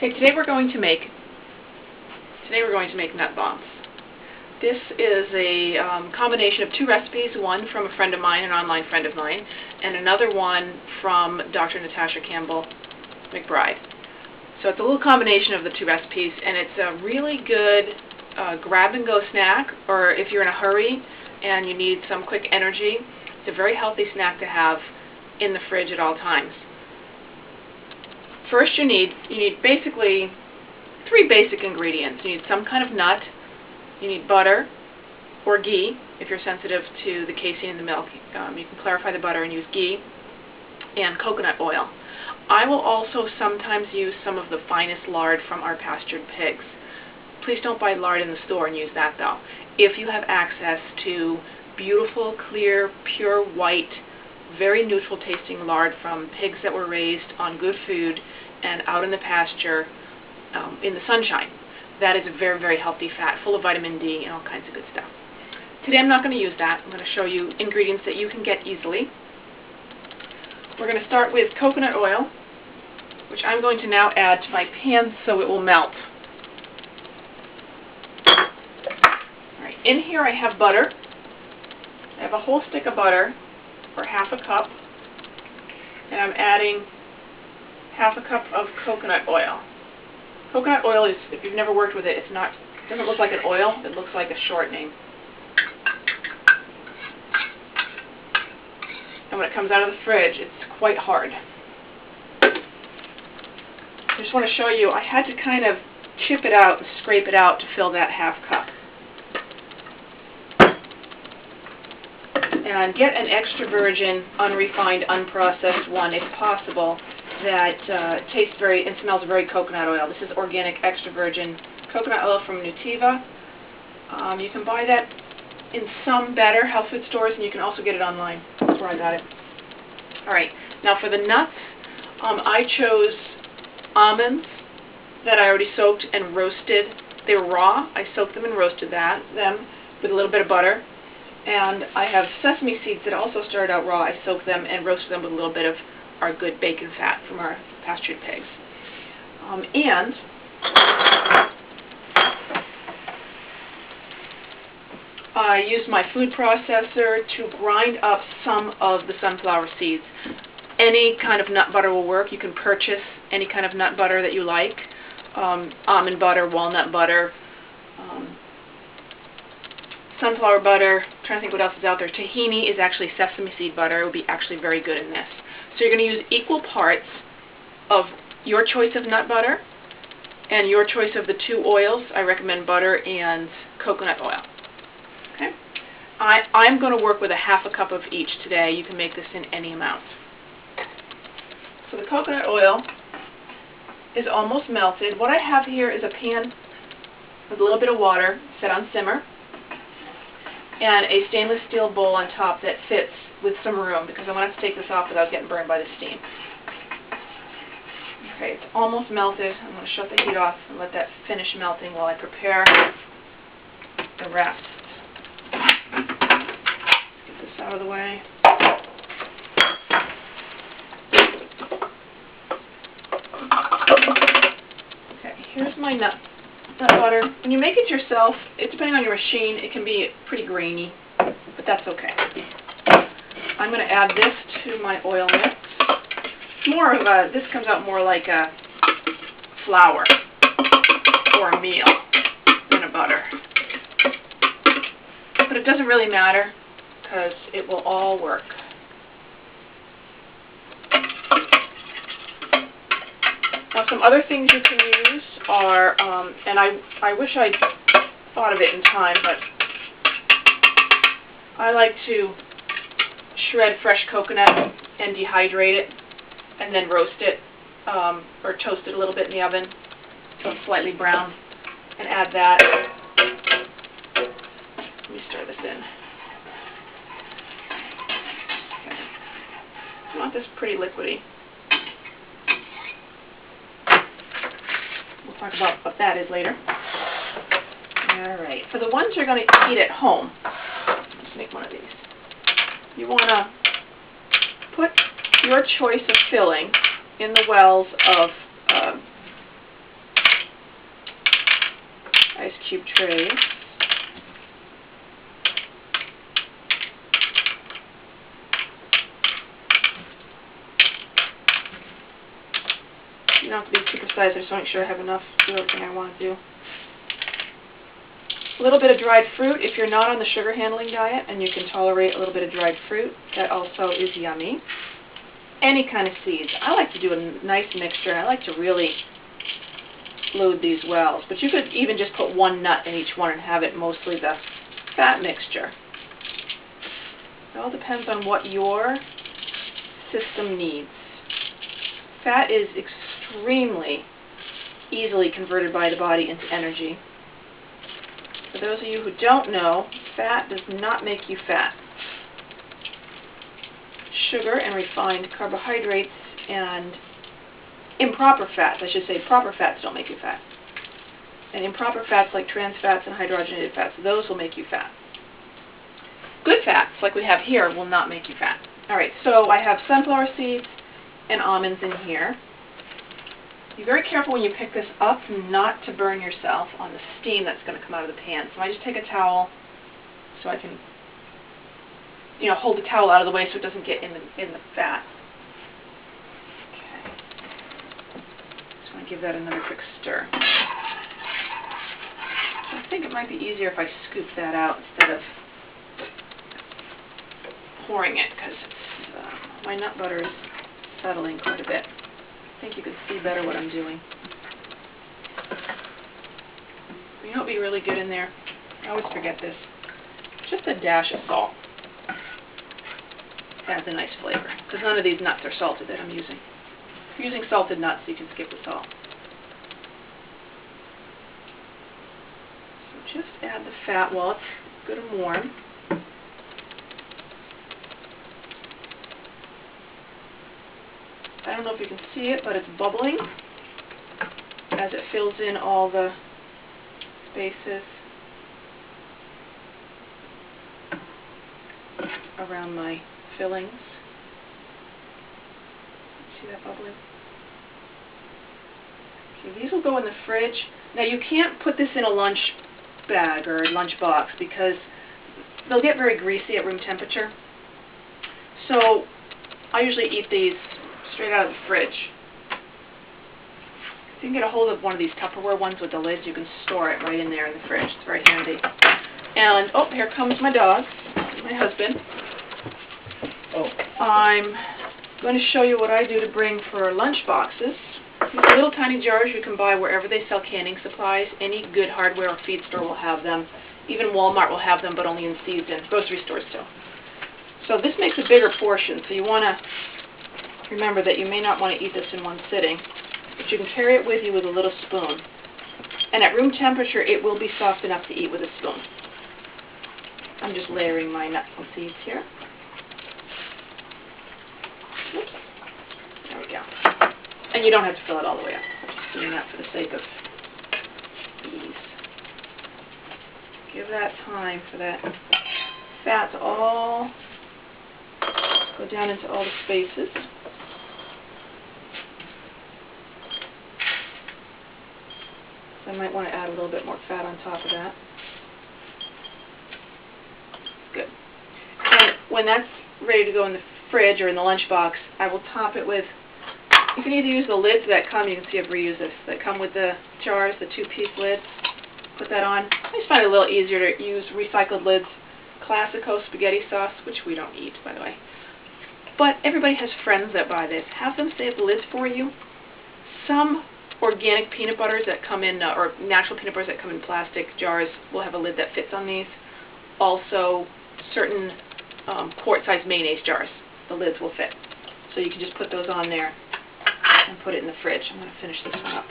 Okay, today we're going to make nut bombs. This is a combination of two recipes, one from a friend of mine, an online friend of mine, and another one from Dr. Natasha Campbell McBride. So it's a little combination of the two recipes, and it's a really good grab-and-go snack, or if you're in a hurry and you need some quick energy, it's a very healthy snack to have in the fridge at all times. First you need basically three basic ingredients. You need some kind of nut, you need butter or ghee if you're sensitive to the casein in the milk. You can clarify the butter and use ghee, and coconut oil. I will also sometimes use some of the finest lard from our pastured pigs. Please don't buy lard in the store and use that though. If you have access to beautiful, clear, pure white, very neutral tasting lard from pigs that were raised on good food and out in the pasture in the sunshine, that is a very, very healthy fat, full of vitamin D and all kinds of good stuff. Today I'm not going to use that. I'm going to show you ingredients that you can get easily. We're going to start with coconut oil, which I'm going to now add to my pan so it will melt. Alright, in here I have butter. I have a whole stick of butter, or half a cup, and I'm adding half a cup of coconut oil. Coconut oil is, if you've never worked with it, it doesn't look like an oil, it looks like a shortening. And when it comes out of the fridge, it's quite hard. I just want to show you, I had to kind of chip it out and scrape it out to fill that half cup. And get an extra virgin, unrefined, unprocessed one if possible that tastes very and smells very coconut oil. This is organic extra virgin coconut oil from Nutiva. You can buy that in some better health food stores, and you can also get it online. That's where I got it. Alright, now for the nuts, I chose almonds that I already soaked and roasted. They were raw. I soaked them and roasted them with a little bit of butter. And I have sesame seeds that also started out raw. I soaked them and roasted them with a little bit of our good bacon fat from our pastured pigs. And I used my food processor to grind up some of the sunflower seeds. Any kind of nut butter will work. You can purchase any kind of nut butter that you like. Almond butter, walnut butter, sunflower butter. I'm trying to think what else is out there. Tahini is actually sesame seed butter. It would be actually very good in this. So you're going to use equal parts of your choice of nut butter and your choice of the two oils. I recommend butter and coconut oil. Okay. I'm going to work with a half a cup of each today. You can make this in any amount. So the coconut oil is almost melted. What I have here is a pan with a little bit of water set on simmer, and a stainless steel bowl on top that fits with some room because I want to take this off without getting burned by the steam. Okay, it's almost melted. I'm going to shut the heat off and let that finish melting while I prepare the rest. Get this out of the way. Okay, here's my nut butter. When you make it yourself, depending on your machine, it can be pretty grainy, but that's okay. I'm going to add this to my oil mix. This comes out more like a flour or a meal than a butter. But it doesn't really matter because it will all work. Now some other things you can use are, and I wish I'd thought of it in time, but I like to shred fresh coconut and dehydrate it and then roast it or toast it a little bit in the oven so it's slightly brown, and add that. Let me stir this in. Okay. I want this pretty liquidy. We'll talk about what that is later. Alright, for the ones you're going to eat at home, let's make one of these. You want to put your choice of filling in the wells of cube trays. You don't have to be super precise, I just want to make sure I have enough to do everything I want to do. A little bit of dried fruit if you're not on the sugar handling diet and you can tolerate a little bit of dried fruit. That also is yummy. Any kind of seeds. I like to do a nice mixture, and I like to really load these wells. But you could even just put one nut in each one and have it mostly the fat mixture. It all depends on what your system needs. Fat is extremely easily converted by the body into energy. For those of you who don't know, fat does not make you fat. Sugar and refined carbohydrates and improper fats, I should say proper fats don't make you fat. And improper fats like trans fats and hydrogenated fats, those will make you fat. Good fats, like we have here, will not make you fat. Alright, so I have sunflower seeds and almonds in here. Be very careful when you pick this up not to burn yourself on the steam that's going to come out of the pan. So I just take a towel so I can, hold the towel out of the way so it doesn't get in the fat. Okay. Just want to give that another quick stir. So I think it might be easier if I scoop that out instead of pouring it, because my nut butter is settling quite a bit. I think you can see better what I'm doing. You know what would be really good in there? I always forget this. Just a dash of salt. Adds a nice flavor, because none of these nuts are salted that I'm using. If you're using salted nuts, you can skip the salt. So just add the fat while it's good and warm. I don't know if you can see it, but it's bubbling as it fills in all the spaces around my fillings. See that bubbling? Okay, these will go in the fridge. Now you can't put this in a lunch bag or a lunch box because they'll get very greasy at room temperature. So I usually eat these straight out of the fridge. If you can get a hold of one of these Tupperware ones with the lids, you can store it right in there in the fridge. It's very handy. And, oh, here comes my dog, my husband. Oh. I'm going to show you what I do to bring for lunch boxes. These little tiny jars you can buy wherever they sell canning supplies. Any good hardware or feed store will have them. Even Walmart will have them, but only in season. Grocery stores too. So this makes a bigger portion, so you want to remember that you may not want to eat this in one sitting, but you can carry it with you with a little spoon. And at room temperature, it will be soft enough to eat with a spoon. I'm just layering my nuts and seeds here. Oops. There we go. And you don't have to fill it all the way up. I'm just doing that for the sake of ease. Give that time for that fat to all go down into all the spaces. So I might want to add a little bit more fat on top of that. Good. And when that's ready to go in the fridge or in the lunchbox, I will top it with, you can either use the lids that come, you can see I've reused this, that come with the jars, the two-piece lids. Put that on. I just find it a little easier to use recycled lids. Classico spaghetti sauce, which we don't eat, by the way. But everybody has friends that buy this. Have them save the lids for you. Some organic peanut butters that come in, or natural peanut butters that come in plastic jars, will have a lid that fits on these. Also, certain quart-sized mayonnaise jars, the lids will fit. So you can just put those on there and put it in the fridge. I'm going to finish this one up.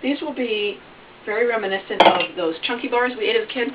These will be very reminiscent of those chunky bars we ate as a kid.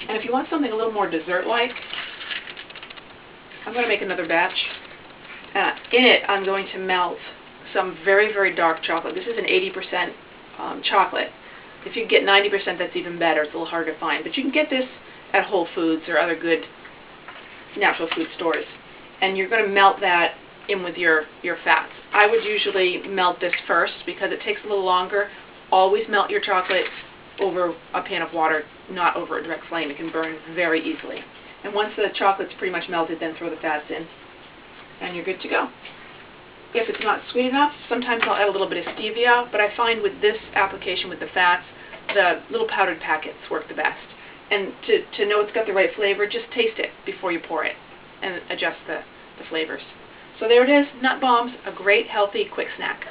And if you want something a little more dessert-like, I'm going to make another batch. In it, I'm going to melt some very, very dark chocolate. This is an 80% chocolate. If you get 90%, that's even better. It's a little harder to find. But you can get this at Whole Foods or other good natural food stores. and you're going to melt that in with your fats. I would usually melt this first because it takes a little longer. Always melt your chocolate over a pan of water, not over a direct flame. It can burn very easily. And once the chocolate's pretty much melted, then throw the fats in, and you're good to go. If it's not sweet enough, sometimes I'll add a little bit of stevia, but I find with this application with the fats, the little powdered packets work the best. And to know it's got the right flavor, just taste it before you pour it and adjust the flavors. So there it is, Nut Bombs, a great, healthy, quick snack.